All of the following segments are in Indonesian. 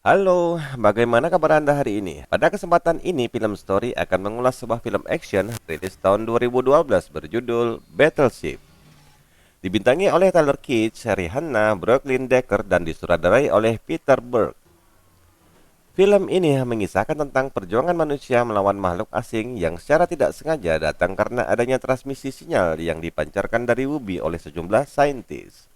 Halo, bagaimana kabar Anda hari ini? Pada kesempatan ini, Film Story akan mengulas sebuah film action rilis tahun 2012 berjudul Battleship. Dibintangi oleh Taylor Kitsch, Rihanna, Brooklyn Decker, dan disutradarai oleh Peter Berg. Film ini mengisahkan tentang perjuangan manusia melawan makhluk asing yang secara tidak sengaja datang karena adanya transmisi sinyal yang dipancarkan dari bumi oleh sejumlah saintis.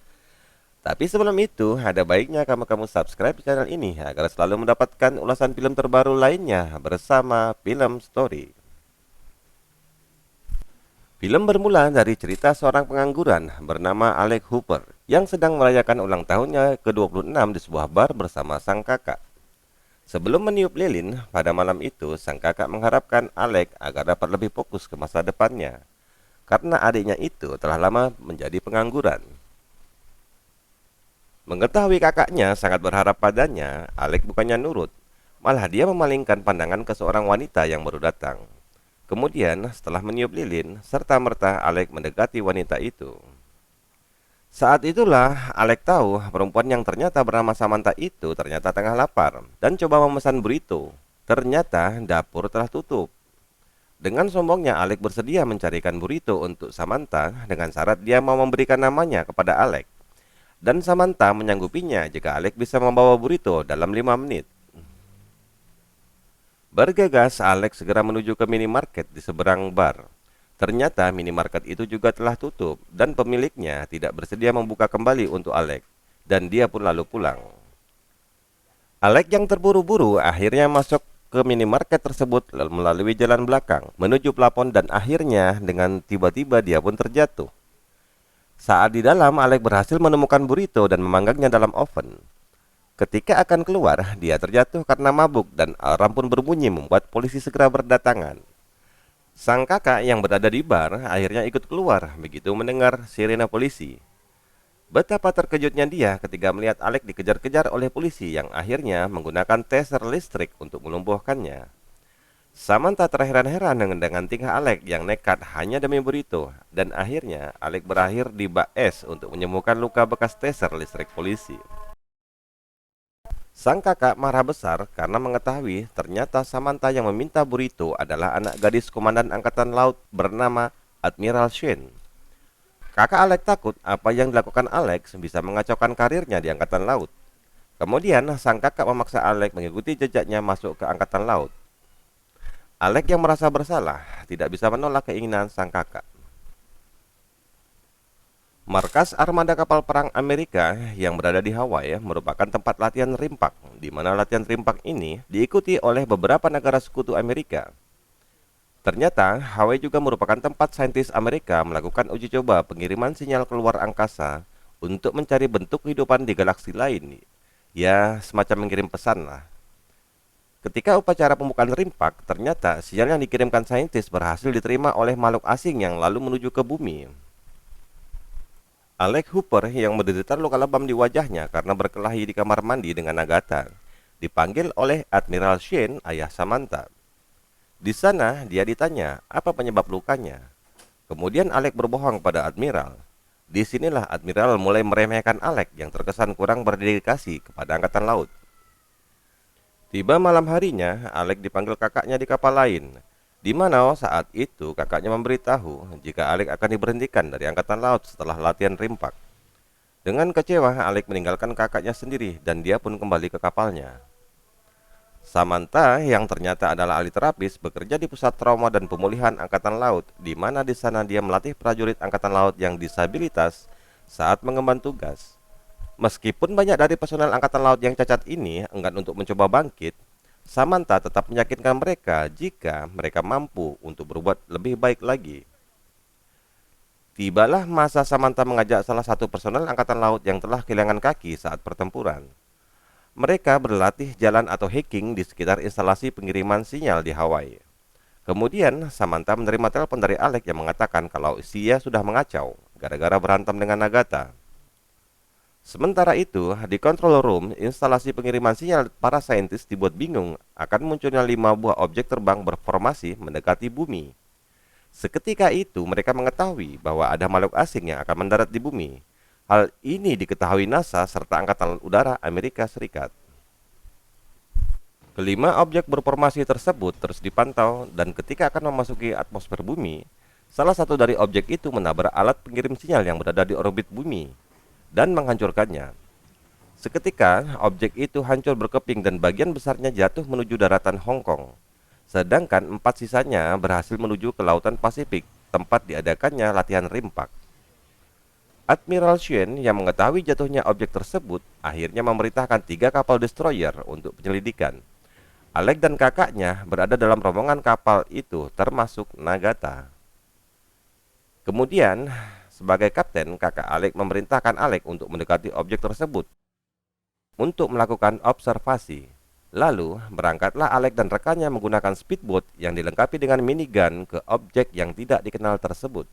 Tapi sebelum itu, ada baiknya kamu subscribe channel ini agar selalu mendapatkan ulasan film terbaru lainnya bersama Film Story. Film bermula dari cerita seorang pengangguran bernama Alex Hooper yang sedang merayakan ulang tahunnya ke-26 di sebuah bar bersama sang kakak. Sebelum meniup lilin, pada malam itu sang kakak mengharapkan Alex agar dapat lebih fokus ke masa depannya, karena adiknya itu telah lama menjadi pengangguran. Mengetahui kakaknya sangat berharap padanya, Alex bukannya nurut. Malah dia memalingkan pandangan ke seorang wanita yang baru datang. Kemudian, setelah meniup lilin, serta-merta Alex mendekati wanita itu. Saat itulah Alex tahu perempuan yang ternyata bernama Samantha itu ternyata tengah lapar dan coba memesan burrito. Ternyata dapur telah tutup. Dengan sombongnya Alex bersedia mencarikan burrito untuk Samantha dengan syarat dia mau memberikan namanya kepada Alex. Dan Samantha menyanggupinya jika Alex bisa membawa burrito dalam 5 menit. Bergegas, Alex segera menuju ke minimarket di seberang bar. Ternyata minimarket itu juga telah tutup dan pemiliknya tidak bersedia membuka kembali untuk Alex. Dan dia pun lalu pulang. Alex yang terburu-buru akhirnya masuk ke minimarket tersebut lalu melalui jalan belakang menuju plafon dan akhirnya dengan tiba-tiba dia pun terjatuh. Saat di dalam, Alex berhasil menemukan burrito dan memanggangnya dalam oven. Ketika akan keluar, dia terjatuh karena mabuk dan alarm pun berbunyi membuat polisi segera berdatangan. Sang kakak yang berada di bar akhirnya ikut keluar begitu mendengar sirene polisi. Betapa terkejutnya dia ketika melihat Alex dikejar-kejar oleh polisi yang akhirnya menggunakan taser listrik untuk melumpuhkannya. Samantha terheran-heran dengan tingkah Alex yang nekat hanya demi burrito, dan akhirnya Alex berakhir di bak es untuk menyembuhkan luka bekas taser listrik polisi. Sang kakak marah besar karena mengetahui ternyata Samantha yang meminta burrito adalah anak gadis komandan angkatan laut bernama Admiral Shane. Kakak Alex takut apa yang dilakukan Alex bisa mengacaukan karirnya di angkatan laut. Kemudian sang kakak memaksa Alex mengikuti jejaknya masuk ke angkatan laut. Alex yang merasa bersalah tidak bisa menolak keinginan sang kakak. Markas armada kapal perang Amerika yang berada di Hawaii merupakan tempat latihan rimpak, di mana latihan rimpak ini diikuti oleh beberapa negara sekutu Amerika. Ternyata, Hawaii juga merupakan tempat saintis Amerika melakukan uji coba pengiriman sinyal keluar angkasa untuk mencari bentuk kehidupan di galaksi lain. Ya, semacam mengirim pesan lah. Ketika upacara pembukaan rimpak, ternyata sinyal yang dikirimkan saintis berhasil diterima oleh makhluk asing yang lalu menuju ke bumi. Alex Hooper yang menderita luka lebam di wajahnya karena berkelahi di kamar mandi dengan Agatha, dipanggil oleh Admiral Shane, ayah Samantha. Di sana, dia ditanya apa penyebab lukanya. Kemudian Alex berbohong pada Admiral. Disinilah Admiral mulai meremehkan Alex yang terkesan kurang berdedikasi kepada angkatan laut. Tiba malam harinya, Alex dipanggil kakaknya di kapal lain, di mana saat itu kakaknya memberitahu jika Alex akan diberhentikan dari angkatan laut setelah latihan rimpak. Dengan kecewa, Alex meninggalkan kakaknya sendiri dan dia pun kembali ke kapalnya. Samantha yang ternyata adalah ahli terapis bekerja di pusat trauma dan pemulihan angkatan laut, di mana di sana dia melatih prajurit angkatan laut yang disabilitas saat mengemban tugas. Meskipun banyak dari personel angkatan laut yang cacat ini enggan untuk mencoba bangkit, Samantha tetap meyakinkan mereka jika mereka mampu untuk berbuat lebih baik lagi. Tibalah masa Samantha mengajak salah satu personel angkatan laut yang telah kehilangan kaki saat pertempuran. Mereka berlatih jalan atau hiking di sekitar instalasi pengiriman sinyal di Hawaii. Kemudian Samantha menerima telepon dari Alex yang mengatakan kalau ia sudah mengacau gara-gara berantem dengan Agatha. Sementara itu, di control room, instalasi pengiriman sinyal para saintis dibuat bingung akan munculnya 5 buah objek terbang berformasi mendekati bumi. Seketika itu, mereka mengetahui bahwa ada makhluk asing yang akan mendarat di bumi. Hal ini diketahui NASA serta Angkatan Udara Amerika Serikat. Kelima objek berformasi tersebut terus dipantau dan ketika akan memasuki atmosfer bumi, salah satu dari objek itu menabrak alat pengirim sinyal yang berada di orbit bumi dan menghancurkannya. Seketika, objek itu hancur berkeping dan bagian besarnya jatuh menuju daratan Hong Kong. Sedangkan 4 sisanya berhasil menuju ke Lautan Pasifik, tempat diadakannya latihan rimpak. Admiral Xuan yang mengetahui jatuhnya objek tersebut akhirnya memerintahkan 3 kapal destroyer untuk penyelidikan. Alec dan kakaknya berada dalam rombongan kapal itu termasuk Nagata. Kemudian, sebagai kapten, kakak Alec memerintahkan Alec untuk mendekati objek tersebut untuk melakukan observasi. Lalu, berangkatlah Alec dan rekannya menggunakan speedboat yang dilengkapi dengan minigun ke objek yang tidak dikenal tersebut.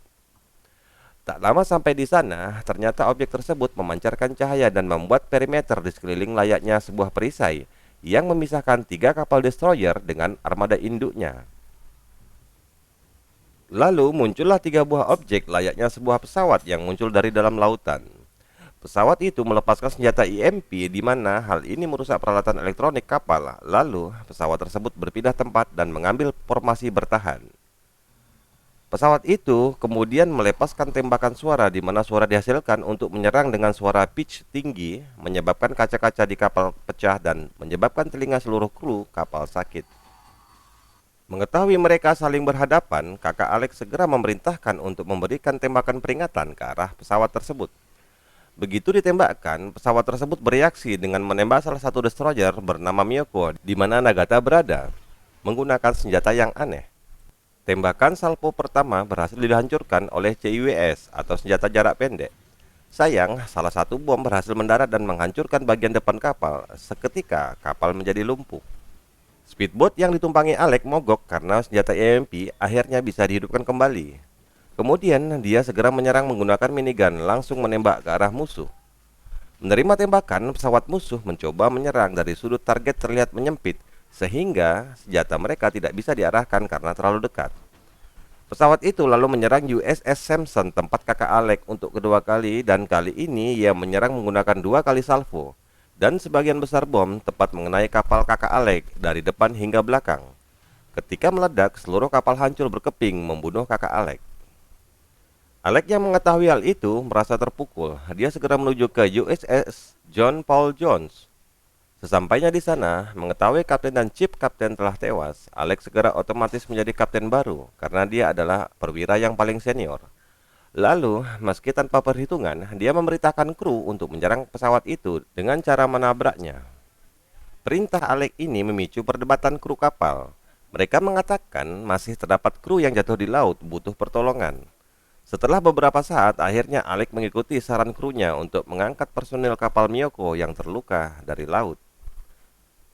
Tak lama sampai di sana, ternyata objek tersebut memancarkan cahaya dan membuat perimeter di sekeliling layaknya sebuah perisai yang memisahkan 3 kapal destroyer dengan armada induknya. Lalu muncullah 3 buah objek layaknya sebuah pesawat yang muncul dari dalam lautan. Pesawat itu melepaskan senjata EMP di mana hal ini merusak peralatan elektronik kapal. Lalu pesawat tersebut berpindah tempat dan mengambil formasi bertahan. Pesawat itu kemudian melepaskan tembakan suara di mana suara dihasilkan untuk menyerang dengan suara pitch tinggi, menyebabkan kaca-kaca di kapal pecah dan menyebabkan telinga seluruh kru kapal sakit. Mengetahui mereka saling berhadapan, kakak Alex segera memerintahkan untuk memberikan tembakan peringatan ke arah pesawat tersebut. Begitu ditembakkan, pesawat tersebut bereaksi dengan menembak salah satu destroyer bernama Miyoko di mana Nagata berada, menggunakan senjata yang aneh. Tembakan salvo pertama berhasil dihancurkan oleh CIWS atau senjata jarak pendek. Sayang, salah satu bom berhasil mendarat dan menghancurkan bagian depan kapal. Seketika, kapal menjadi lumpuh. Speedboat yang ditumpangi Alec mogok karena senjata EMP akhirnya bisa dihidupkan kembali. Kemudian, dia segera menyerang menggunakan minigun langsung menembak ke arah musuh. Menerima tembakan, pesawat musuh mencoba menyerang dari sudut target terlihat menyempit, sehingga senjata mereka tidak bisa diarahkan karena terlalu dekat. Pesawat itu lalu menyerang USS Sampson, tempat kakak Alec, untuk kedua kali, dan kali ini ia menyerang menggunakan 2 kali salvo, dan sebagian besar bom tepat mengenai kapal kakak Alec dari depan hingga belakang. Ketika meledak, seluruh kapal hancur berkeping membunuh kakak Alec. Alec yang mengetahui hal itu merasa terpukul. Dia segera menuju ke USS John Paul Jones. Sesampainya di sana, mengetahui kapten dan chief kapten telah tewas, Alex segera otomatis menjadi kapten baru karena dia adalah perwira yang paling senior. Lalu, meski tanpa perhitungan, dia memerintahkan kru untuk menyerang pesawat itu dengan cara menabraknya. Perintah Alex ini memicu perdebatan kru kapal. Mereka mengatakan masih terdapat kru yang jatuh di laut butuh pertolongan. Setelah beberapa saat, akhirnya Alex mengikuti saran krunya untuk mengangkat personil kapal Miyoko yang terluka dari laut.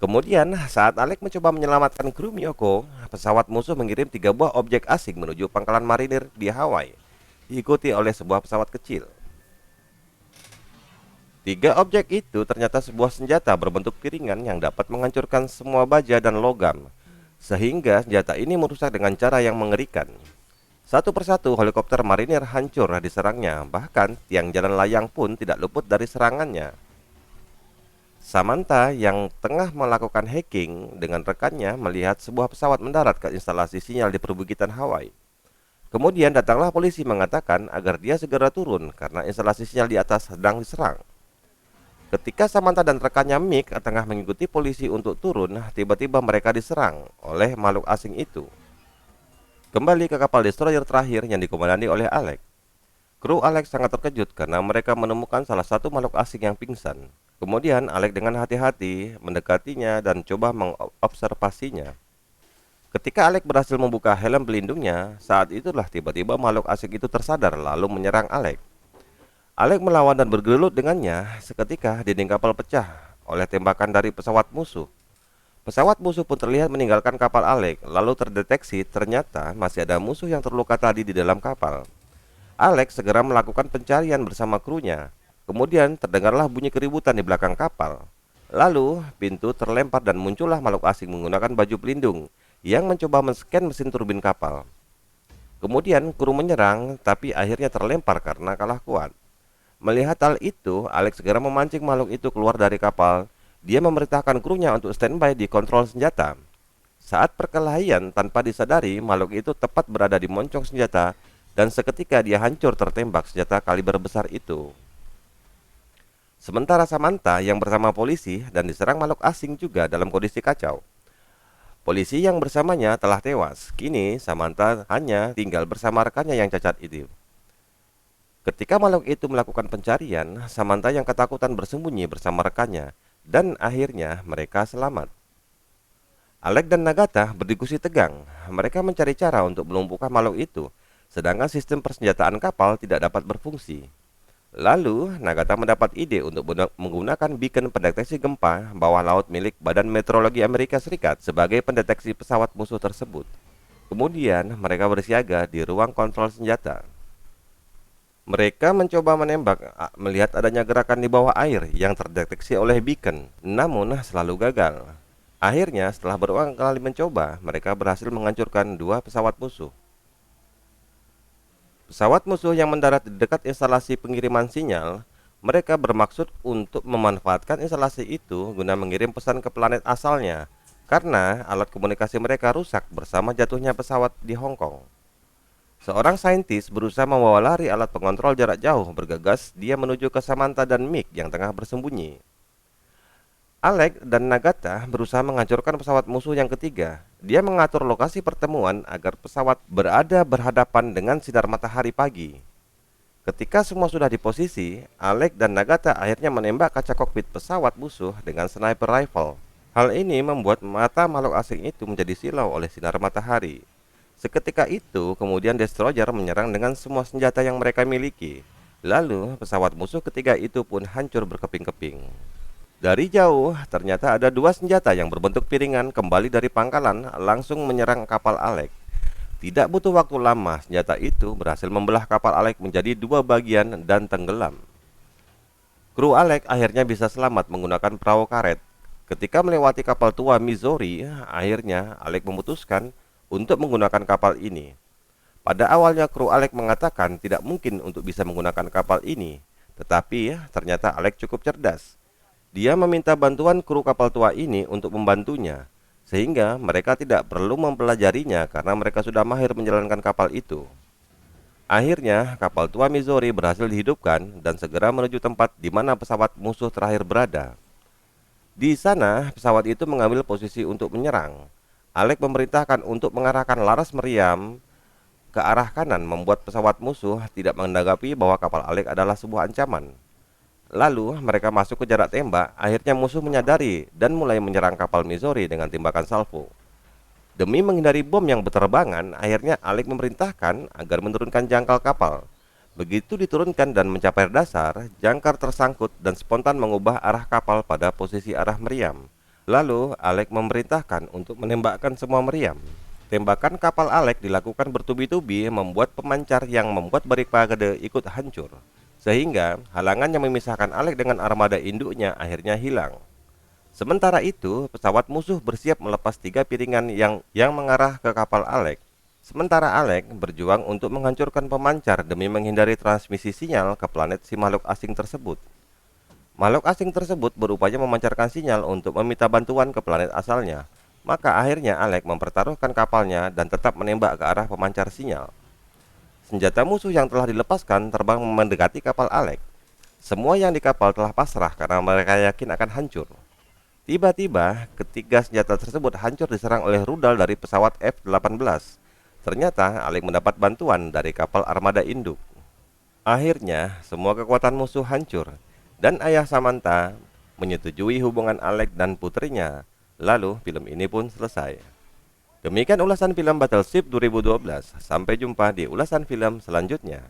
Kemudian, saat Alec mencoba menyelamatkan kru Miyoko, pesawat musuh mengirim 3 buah objek asing menuju pangkalan marinir di Hawaii, diikuti oleh sebuah pesawat kecil. 3 objek itu ternyata sebuah senjata berbentuk piringan yang dapat menghancurkan semua baja dan logam, sehingga senjata ini merusak dengan cara yang mengerikan. Satu persatu helikopter marinir hancur diserangnya, bahkan tiang jalan layang pun tidak luput dari serangannya. Samantha yang tengah melakukan hacking dengan rekannya melihat sebuah pesawat mendarat ke instalasi sinyal di perbukitan Hawaii. Kemudian datanglah polisi mengatakan agar dia segera turun karena instalasi sinyal di atas sedang diserang. Ketika Samantha dan rekannya Mick tengah mengikuti polisi untuk turun, tiba-tiba mereka diserang oleh makhluk asing itu. Kembali ke kapal destroyer terakhir yang dikomandani oleh Alex. Kru Alex sangat terkejut karena mereka menemukan salah satu makhluk asing yang pingsan. Kemudian Alex dengan hati-hati mendekatinya dan coba mengobservasinya. Ketika Alex berhasil membuka helm pelindungnya, saat itulah tiba-tiba makhluk asing itu tersadar lalu menyerang Alex. Alex melawan dan bergelut dengannya. Seketika dinding kapal pecah oleh tembakan dari pesawat musuh. Pesawat musuh pun terlihat meninggalkan kapal Alex, lalu terdeteksi ternyata masih ada musuh yang terluka tadi di dalam kapal. Alex segera melakukan pencarian bersama krunya. Kemudian terdengarlah bunyi keributan di belakang kapal. Lalu pintu terlempar dan muncullah makhluk asing menggunakan baju pelindung yang mencoba men-scan mesin turbin kapal. Kemudian kru menyerang tapi akhirnya terlempar karena kalah kuat. Melihat hal itu, Alex segera memancing makhluk itu keluar dari kapal Dia memerintahkan krunya untuk standby di kontrol senjata. Saat perkelahian, tanpa disadari, makhluk itu tepat berada di moncong senjata dan seketika dia hancur tertembak senjata kaliber besar itu. Sementara Samantha yang bersama polisi dan diserang makhluk asing juga dalam kondisi kacau. Polisi yang bersamanya telah tewas. Kini Samantha hanya tinggal bersama rekannya yang cacat itu. Ketika makhluk itu melakukan pencarian, Samantha yang ketakutan bersembunyi bersama rekannya dan akhirnya mereka selamat. Alec dan Nagata berdiskusi tegang. Mereka mencari cara untuk melumpuhkan makhluk itu, sedangkan sistem persenjataan kapal tidak dapat berfungsi. Lalu, Nagata mendapat ide untuk menggunakan beacon pendeteksi gempa bawah laut milik Badan Meteorologi Amerika Serikat sebagai pendeteksi pesawat musuh tersebut. Kemudian, mereka bersiaga di ruang kontrol senjata. Mereka mencoba menembak melihat adanya gerakan di bawah air yang terdeteksi oleh beacon, namun selalu gagal. Akhirnya, setelah berulang kali mencoba, mereka berhasil menghancurkan dua pesawat musuh. Pesawat musuh yang mendarat di dekat instalasi pengiriman sinyal, mereka bermaksud untuk memanfaatkan instalasi itu guna mengirim pesan ke planet asalnya, karena alat komunikasi mereka rusak bersama jatuhnya pesawat di Hong Kong. Seorang saintis berusaha membawa lari alat pengontrol jarak jauh bergegas dia menuju ke Samantha dan Mick yang tengah bersembunyi. Alec dan Nagata berusaha menghancurkan pesawat musuh yang ketiga. Dia mengatur lokasi pertemuan agar pesawat berada berhadapan dengan sinar matahari pagi. Ketika semua sudah di posisi, Alec dan Nagata akhirnya menembak kaca kokpit pesawat musuh dengan sniper rifle. Hal ini membuat mata makhluk asing itu menjadi silau oleh sinar matahari. Seketika itu, kemudian destroyer menyerang dengan semua senjata yang mereka miliki. Lalu, pesawat musuh ketiga itu pun hancur berkeping-keping. Dari jauh, ternyata ada dua senjata yang berbentuk piringan kembali dari pangkalan langsung menyerang kapal Alec. Tidak butuh waktu lama, senjata itu berhasil membelah kapal Alec menjadi dua bagian dan tenggelam. Kru Alec akhirnya bisa selamat menggunakan perahu karet. Ketika melewati kapal tua Missouri, akhirnya Alec memutuskan untuk menggunakan kapal ini. Pada awalnya kru Alec mengatakan tidak mungkin untuk bisa menggunakan kapal ini, tetapi ternyata Alec cukup cerdas. Dia meminta bantuan kru kapal tua ini untuk membantunya, sehingga mereka tidak perlu mempelajarinya karena mereka sudah mahir menjalankan kapal itu. Akhirnya, kapal tua Missouri berhasil dihidupkan dan segera menuju tempat di mana pesawat musuh terakhir berada. Di sana, pesawat itu mengambil posisi untuk menyerang. Alec memerintahkan untuk mengarahkan laras meriam ke arah kanan, membuat pesawat musuh tidak menanggapi bahwa kapal Alec adalah sebuah ancaman. Lalu mereka masuk ke jarak tembak. Akhirnya musuh menyadari dan mulai menyerang kapal Missouri dengan tembakan salvo. Demi menghindari bom yang berterbangan, akhirnya Alec memerintahkan agar menurunkan jangkar kapal. Begitu diturunkan dan mencapai dasar, jangkar tersangkut dan spontan mengubah arah kapal pada posisi arah meriam. Lalu Alec memerintahkan untuk menembakkan semua meriam. Tembakan kapal Alec dilakukan bertubi-tubi, membuat pemancar yang membuat barikade ikut hancur. Sehingga halangan yang memisahkan Alec dengan armada induknya akhirnya hilang. Sementara itu, pesawat musuh bersiap melepas 3 piringan yang mengarah ke kapal Alec. Sementara Alec berjuang untuk menghancurkan pemancar demi menghindari transmisi sinyal ke planet si makhluk asing tersebut. Makhluk asing tersebut berupaya memancarkan sinyal untuk meminta bantuan ke planet asalnya. Maka akhirnya Alec mempertaruhkan kapalnya dan tetap menembak ke arah pemancar sinyal. Senjata musuh yang telah dilepaskan terbang mendekati kapal Alec. Semua yang di kapal telah pasrah karena mereka yakin akan hancur. Tiba-tiba, ketiga senjata tersebut hancur diserang oleh rudal dari pesawat F-18. Ternyata Alec mendapat bantuan dari kapal armada induk. Akhirnya, semua kekuatan musuh hancur, dan ayah Samantha menyetujui hubungan Alec dan putrinya. Lalu, film ini pun selesai. Demikian ulasan film Battleship 2012. Sampai jumpa di ulasan film selanjutnya.